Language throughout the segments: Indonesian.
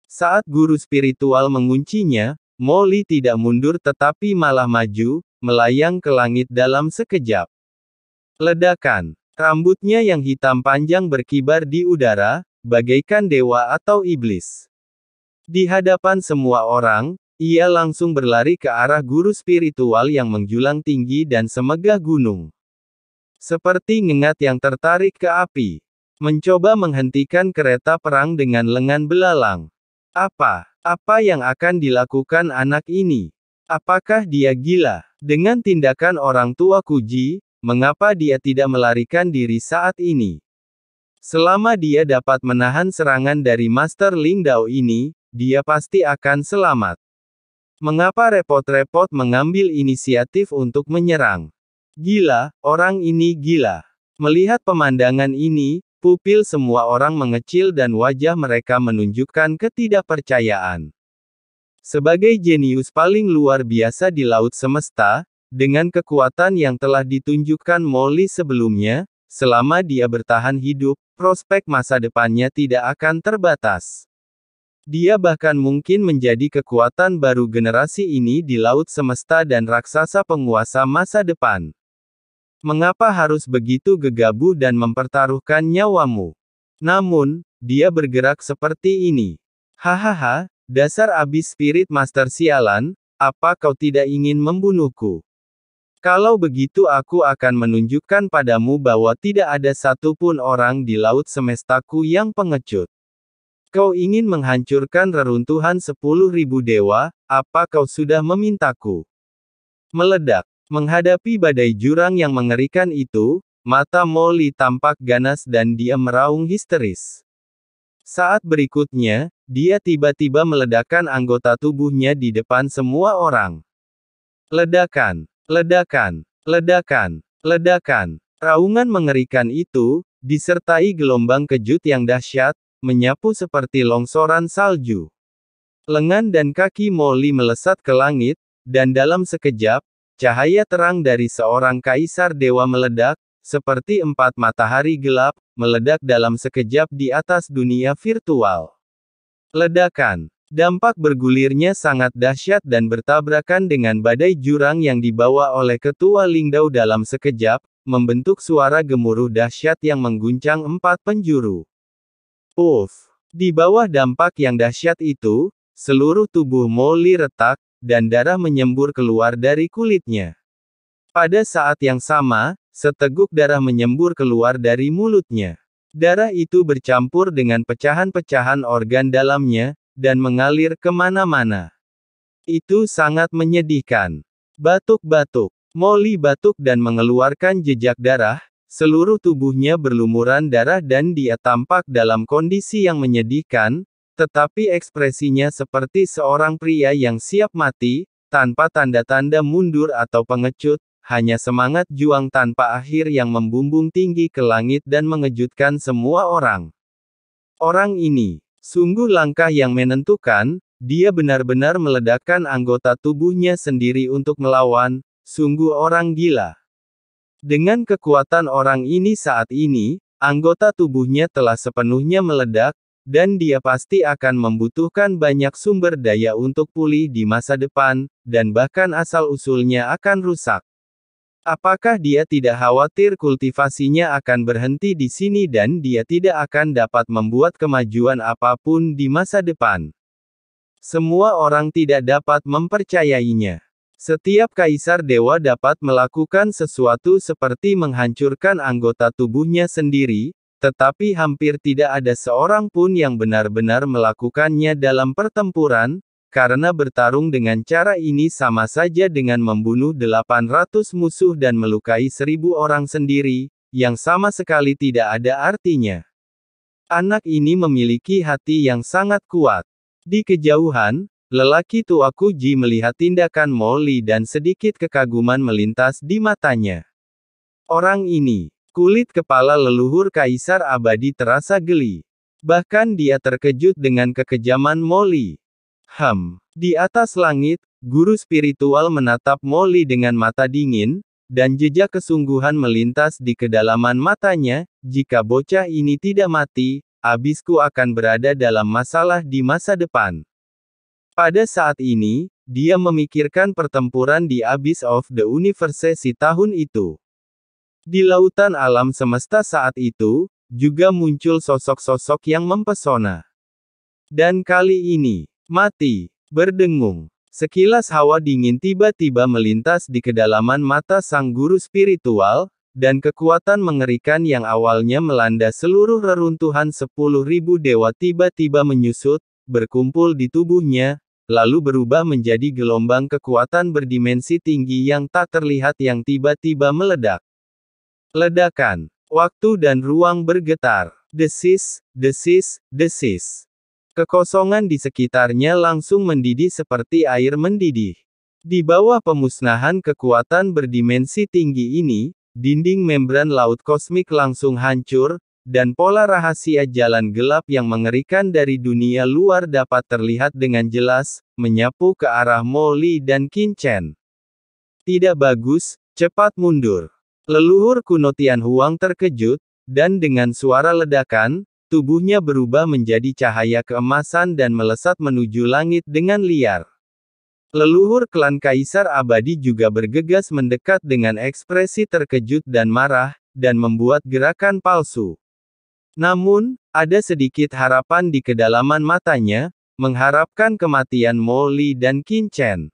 Saat guru spiritual menguncinya, Molly tidak mundur tetapi malah maju, melayang ke langit dalam sekejap. Ledakan. Rambutnya yang hitam panjang berkibar di udara, bagaikan dewa atau iblis. Di hadapan semua orang, ia langsung berlari ke arah guru spiritual yang menjulang tinggi dan semegah gunung. Seperti ngengat yang tertarik ke api. Mencoba menghentikan kereta perang dengan lengan belalang. Apa yang akan dilakukan anak ini? Apakah dia gila? Dengan tindakan orang tua Kuji, mengapa dia tidak melarikan diri saat ini? Selama dia dapat menahan serangan dari Master Lingdao ini, dia pasti akan selamat. Mengapa repot-repot mengambil inisiatif untuk menyerang? Gila, orang ini gila. Melihat pemandangan ini, pupil semua orang mengecil dan wajah mereka menunjukkan ketidakpercayaan. Sebagai jenius paling luar biasa di laut semesta, dengan kekuatan yang telah ditunjukkan Molly sebelumnya, selama dia bertahan hidup, prospek masa depannya tidak akan terbatas. Dia bahkan mungkin menjadi kekuatan baru generasi ini di laut semesta dan raksasa penguasa masa depan. Mengapa harus begitu gegabah dan mempertaruhkan nyawamu? Namun, dia bergerak seperti ini. Hahaha, dasar abis spirit master sialan, apa kau tidak ingin membunuhku? Kalau begitu aku akan menunjukkan padamu bahwa tidak ada satupun orang di laut semestaku yang pengecut. Kau ingin menghancurkan reruntuhan 10.000 dewa, apa kau sudah memintaku? Meledak. Menghadapi badai jurang yang mengerikan itu, mata Molly tampak ganas dan dia meraung histeris. Saat berikutnya, dia tiba-tiba meledakkan anggota tubuhnya di depan semua orang. Ledakan, ledakan, ledakan, ledakan. Raungan mengerikan itu, disertai gelombang kejut yang dahsyat, menyapu seperti longsoran salju. Lengan dan kaki Molly melesat ke langit, dan dalam sekejap, cahaya terang dari seorang kaisar dewa meledak, seperti 4 matahari gelap, meledak dalam sekejap di atas dunia virtual. Ledakan. Dampak bergulirnya sangat dahsyat dan bertabrakan dengan badai jurang yang dibawa oleh Ketua Lingdao dalam sekejap, membentuk suara gemuruh dahsyat yang mengguncang 4 penjuru. Di bawah dampak yang dahsyat itu, seluruh tubuh Molly retak, dan darah menyembur keluar dari kulitnya. Pada saat yang sama, seteguk darah menyembur keluar dari mulutnya. Darah itu bercampur dengan pecahan-pecahan organ dalamnya, dan mengalir kemana-mana. Itu sangat menyedihkan. Batuk-batuk. Molly batuk dan mengeluarkan jejak darah. Seluruh tubuhnya berlumuran darah dan dia tampak dalam kondisi yang menyedihkan, tetapi ekspresinya seperti seorang pria yang siap mati, tanpa tanda-tanda mundur atau pengecut, hanya semangat juang tanpa akhir yang membumbung tinggi ke langit dan mengejutkan semua orang. Orang ini, sungguh langkah yang menentukan, dia benar-benar meledakkan anggota tubuhnya sendiri untuk melawan, sungguh orang gila. Dengan kekuatan orang ini saat ini, anggota tubuhnya telah sepenuhnya meledak, dan dia pasti akan membutuhkan banyak sumber daya untuk pulih di masa depan, dan bahkan asal-usulnya akan rusak. Apakah dia tidak khawatir kultivasinya akan berhenti di sini dan dia tidak akan dapat membuat kemajuan apapun di masa depan? Semua orang tidak dapat mempercayainya. Setiap kaisar dewa dapat melakukan sesuatu seperti menghancurkan anggota tubuhnya sendiri, tetapi hampir tidak ada seorang pun yang benar-benar melakukannya dalam pertempuran, karena bertarung dengan cara ini sama saja dengan membunuh 800 musuh dan melukai 1.000 orang sendiri, yang sama sekali tidak ada artinya. Anak ini memiliki hati yang sangat kuat. Di kejauhan, lelaki tua Kuji melihat tindakan Molly dan sedikit kekaguman melintas di matanya. Orang ini, kulit kepala leluhur kaisar abadi terasa geli. Bahkan dia terkejut dengan kekejaman Molly. Di atas langit, guru spiritual menatap Molly dengan mata dingin, dan jejak kesungguhan melintas di kedalaman matanya. Jika bocah ini tidak mati, abisku akan berada dalam masalah di masa depan. Pada saat ini, dia memikirkan pertempuran di Abyss of the Universe tahun itu. Di lautan alam semesta saat itu, juga muncul sosok-sosok yang mempesona. Dan kali ini, mati, berdengung. Sekilas hawa dingin tiba-tiba melintas di kedalaman mata sang guru spiritual, dan kekuatan mengerikan yang awalnya melanda seluruh reruntuhan 10.000 dewa tiba-tiba menyusut, berkumpul di tubuhnya, lalu berubah menjadi gelombang kekuatan berdimensi tinggi yang tak terlihat yang tiba-tiba meledak. Ledakan. Waktu dan ruang bergetar. Desis, desis, desis. Kekosongan di sekitarnya langsung mendidih seperti air mendidih. Di bawah pemusnahan kekuatan berdimensi tinggi ini, dinding membran laut kosmik langsung hancur, dan pola rahasia jalan gelap yang mengerikan dari dunia luar dapat terlihat dengan jelas, menyapu ke arah Mo Li dan Qin Chen. Tidak bagus, cepat mundur. Leluhur kuno Tian Huang terkejut, dan dengan suara ledakan, tubuhnya berubah menjadi cahaya keemasan dan melesat menuju langit dengan liar. Leluhur klan Kaisar Abadi juga bergegas mendekat dengan ekspresi terkejut dan marah, dan membuat gerakan palsu. Namun, ada sedikit harapan di kedalaman matanya, mengharapkan kematian Mo Li dan Qin Chen.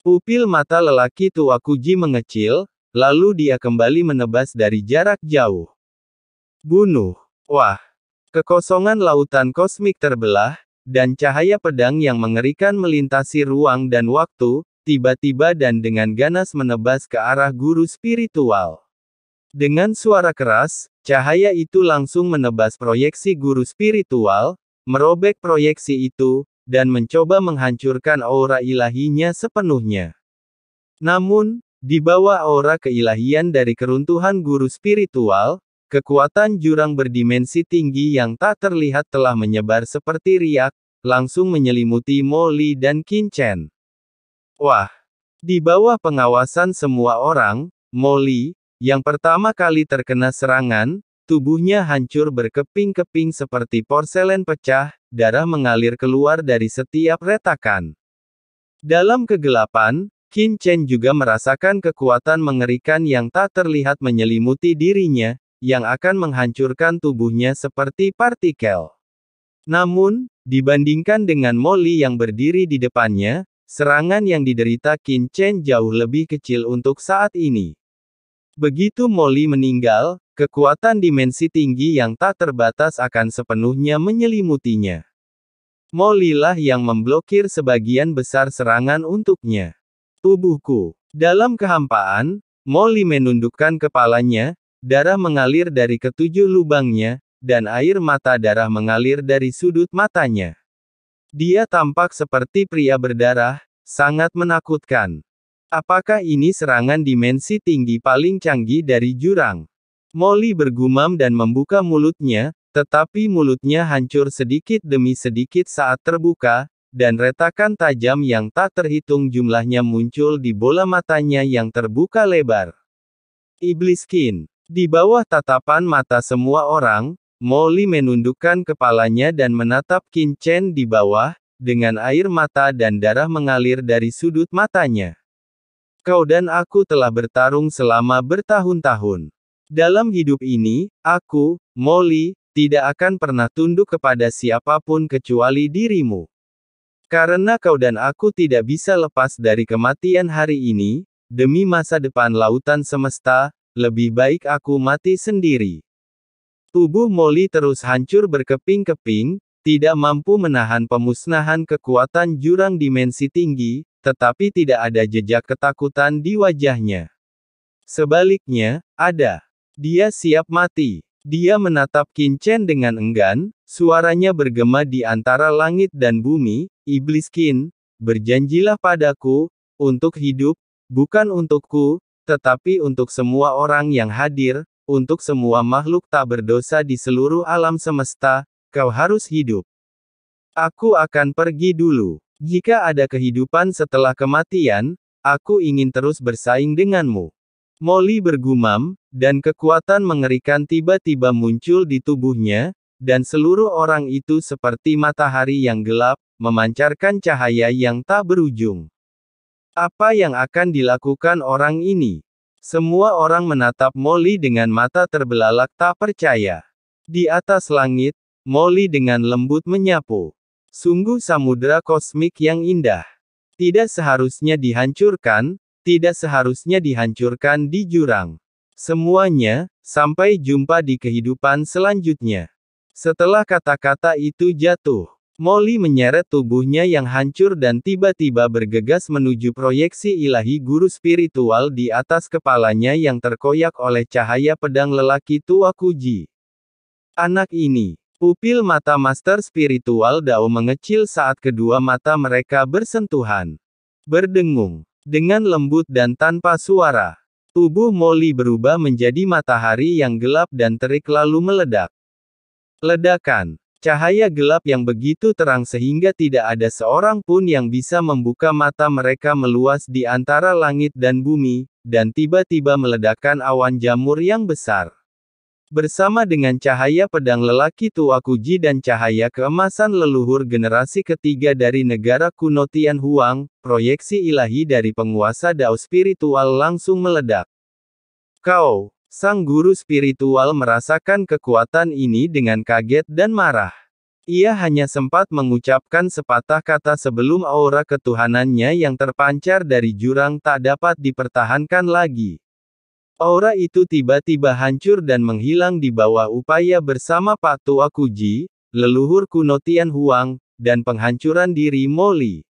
Pupil mata lelaki tua Kuji mengecil, lalu dia kembali menebas dari jarak jauh. Bunuh. Wah! Kekosongan lautan kosmik terbelah, dan cahaya pedang yang mengerikan melintasi ruang dan waktu, tiba-tiba dan dengan ganas menebas ke arah guru spiritual. Dengan suara keras, cahaya itu langsung menebas proyeksi guru spiritual, merobek proyeksi itu, dan mencoba menghancurkan aura ilahinya sepenuhnya. Namun, di bawah aura keilahian dari keruntuhan guru spiritual, kekuatan jurang berdimensi tinggi yang tak terlihat telah menyebar seperti riak, langsung menyelimuti Mo Li dan Qin Chen. Wah! Di bawah pengawasan semua orang, Mo Li, yang pertama kali terkena serangan, tubuhnya hancur berkeping-keping seperti porselen pecah, darah mengalir keluar dari setiap retakan. Dalam kegelapan, Qin Chen juga merasakan kekuatan mengerikan yang tak terlihat menyelimuti dirinya, yang akan menghancurkan tubuhnya seperti partikel. Namun, dibandingkan dengan Mo Li yang berdiri di depannya, serangan yang diderita Qin Chen jauh lebih kecil untuk saat ini. Begitu Mo Li meninggal, kekuatan dimensi tinggi yang tak terbatas akan sepenuhnya menyelimutinya. Mo Li lah yang memblokir sebagian besar serangan untuknya. Tubuhku. Dalam kehampaan, Mo Li menundukkan kepalanya, darah mengalir dari ketujuh lubangnya, dan air mata darah mengalir dari sudut matanya. Dia tampak seperti pria berdarah, sangat menakutkan. Apakah ini serangan dimensi tinggi paling canggih dari jurang? Mo Li bergumam dan membuka mulutnya, tetapi mulutnya hancur sedikit demi sedikit saat terbuka, dan retakan tajam yang tak terhitung jumlahnya muncul di bola matanya yang terbuka lebar. Iblis Qin. Di bawah tatapan mata semua orang, Mo Li menundukkan kepalanya dan menatap Qin Chen di bawah, dengan air mata dan darah mengalir dari sudut matanya. Kau dan aku telah bertarung selama bertahun-tahun. Dalam hidup ini, aku, Mo Li, tidak akan pernah tunduk kepada siapapun kecuali dirimu. Karena kau dan aku tidak bisa lepas dari kematian hari ini, demi masa depan lautan semesta, lebih baik aku mati sendiri. Tubuh Mo Li terus hancur berkeping-keping, tidak mampu menahan pemusnahan kekuatan jurang dimensi tinggi, tetapi tidak ada jejak ketakutan di wajahnya. Sebaliknya, ada. Dia siap mati. Dia menatap Qin Chen dengan enggan, suaranya bergema di antara langit dan bumi, Iblis Qin, berjanjilah padaku, untuk hidup, bukan untukku, tetapi untuk semua orang yang hadir, untuk semua makhluk tak berdosa di seluruh alam semesta, kau harus hidup. Aku akan pergi dulu. Jika ada kehidupan setelah kematian, aku ingin terus bersaing denganmu. Mo Li bergumam, dan kekuatan mengerikan tiba-tiba muncul di tubuhnya, dan seluruh orang itu seperti matahari yang gelap, memancarkan cahaya yang tak berujung. Apa yang akan dilakukan orang ini? Semua orang menatap Molly dengan mata terbelalak tak percaya. Di atas langit, Molly dengan lembut menyapu. Sungguh samudera kosmik yang indah. Tidak seharusnya dihancurkan, tidak seharusnya dihancurkan di jurang. Semuanya, sampai jumpa di kehidupan selanjutnya. Setelah kata-kata itu jatuh, Molly menyeret tubuhnya yang hancur dan tiba-tiba bergegas menuju proyeksi ilahi guru spiritual di atas kepalanya yang terkoyak oleh cahaya pedang lelaki tua Kuji. Anak ini, pupil mata master spiritual Dao mengecil saat kedua mata mereka bersentuhan. Berdengung. Dengan lembut dan tanpa suara, tubuh Molly berubah menjadi matahari yang gelap dan terik lalu meledak. Ledakan. Cahaya gelap yang begitu terang sehingga tidak ada seorang pun yang bisa membuka mata mereka meluas di antara langit dan bumi, dan tiba-tiba meledakkan awan jamur yang besar. Bersama dengan cahaya pedang lelaki tua Kuji dan cahaya keemasan leluhur generasi ketiga dari negara kuno Tianhuang, proyeksi ilahi dari penguasa Dao spiritual langsung meledak. Kau, sang guru spiritual merasakan kekuatan ini dengan kaget dan marah. Ia hanya sempat mengucapkan sepatah kata sebelum aura ketuhanannya yang terpancar dari jurang tak dapat dipertahankan lagi. Aura itu tiba-tiba hancur dan menghilang di bawah upaya bersama Pak Tua Kuji, leluhur kuno Tianhuang, dan penghancuran diri Molly.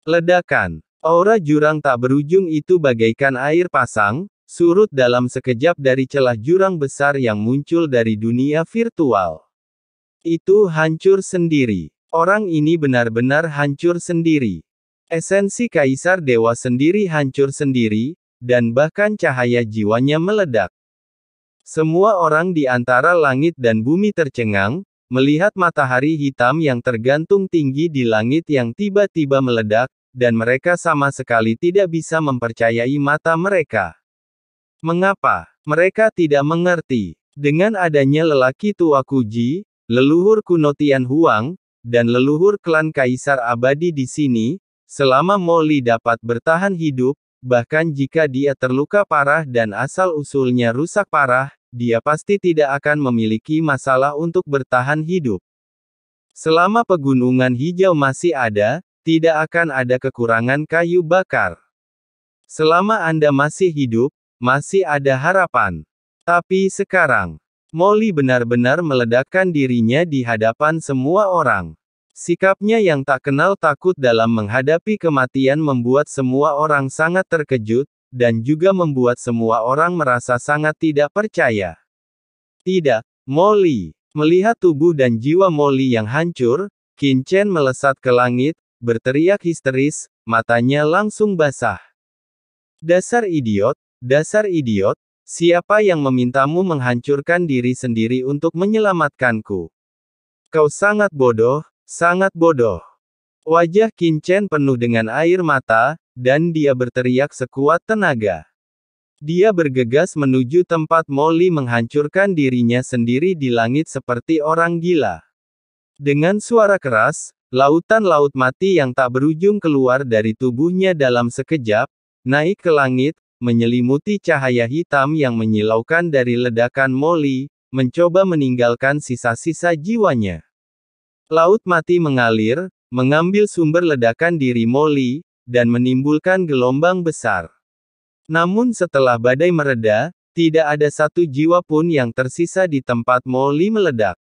Ledakan. Aura jurang tak berujung itu bagaikan air pasang, surut dalam sekejap dari celah jurang besar yang muncul dari dunia virtual. Itu hancur sendiri. Orang ini benar-benar hancur sendiri. Esensi Kaisar Dewa sendiri hancur sendiri, dan bahkan cahaya jiwanya meledak. Semua orang di antara langit dan bumi tercengang, melihat matahari hitam yang tergantung tinggi di langit yang tiba-tiba meledak, dan mereka sama sekali tidak bisa mempercayai mata mereka. Mengapa? Mereka tidak mengerti. Dengan adanya lelaki tua Kuji, leluhur kuno Tianhuang, dan leluhur klan Kaisar Abadi di sini, selama Molly dapat bertahan hidup, bahkan jika dia terluka parah dan asal-usulnya rusak parah, dia pasti tidak akan memiliki masalah untuk bertahan hidup. Selama pegunungan hijau masih ada, tidak akan ada kekurangan kayu bakar. Selama Anda masih hidup, masih ada harapan. Tapi sekarang, Molly benar-benar meledakkan dirinya di hadapan semua orang. Sikapnya yang tak kenal takut dalam menghadapi kematian membuat semua orang sangat terkejut, dan juga membuat semua orang merasa sangat tidak percaya. Tidak, Molly. Melihat tubuh dan jiwa Molly yang hancur, Qin Chen melesat ke langit, berteriak histeris, matanya langsung basah. Dasar idiot, siapa yang memintamu menghancurkan diri sendiri untuk menyelamatkanku? Kau sangat bodoh. Sangat bodoh. Wajah Qin Chen penuh dengan air mata, dan dia berteriak sekuat tenaga. Dia bergegas menuju tempat Molly menghancurkan dirinya sendiri di langit seperti orang gila. Dengan suara keras, lautan laut mati yang tak berujung keluar dari tubuhnya dalam sekejap, naik ke langit, menyelimuti cahaya hitam yang menyilaukan dari ledakan Molly, mencoba meninggalkan sisa-sisa jiwanya. Laut mati mengalir, mengambil sumber ledakan diri Molly, dan menimbulkan gelombang besar. Namun setelah badai mereda, tidak ada satu jiwa pun yang tersisa di tempat Molly meledak.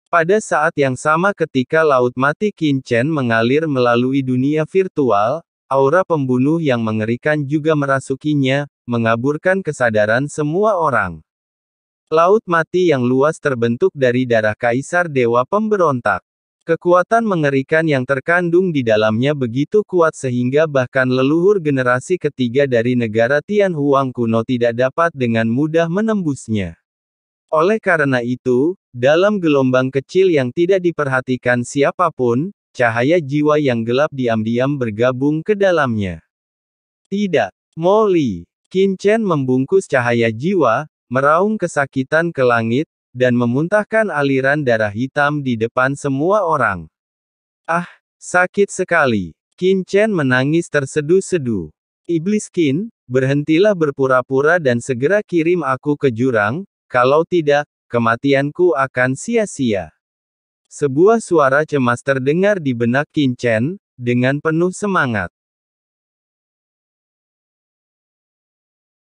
Pada saat yang sama ketika laut mati Qin Chen mengalir melalui dunia virtual, aura pembunuh yang mengerikan juga merasukinya, mengaburkan kesadaran semua orang. Laut mati yang luas terbentuk dari darah Kaisar Dewa Pemberontak. Kekuatan mengerikan yang terkandung di dalamnya begitu kuat sehingga bahkan leluhur generasi ketiga dari negara Tianhuang kuno tidak dapat dengan mudah menembusnya. Oleh karena itu, dalam gelombang kecil yang tidak diperhatikan siapapun, cahaya jiwa yang gelap diam-diam bergabung ke dalamnya. Tidak, Molly. Qin Chen membungkus cahaya jiwa, meraung kesakitan ke langit, dan memuntahkan aliran darah hitam di depan semua orang. Ah, sakit sekali. Qin Chen menangis terseduh-seduh. Iblis Qin, berhentilah berpura-pura dan segera kirim aku ke jurang, kalau tidak, kematianku akan sia-sia. Sebuah suara cemas terdengar di benak Qin Chen, dengan penuh semangat.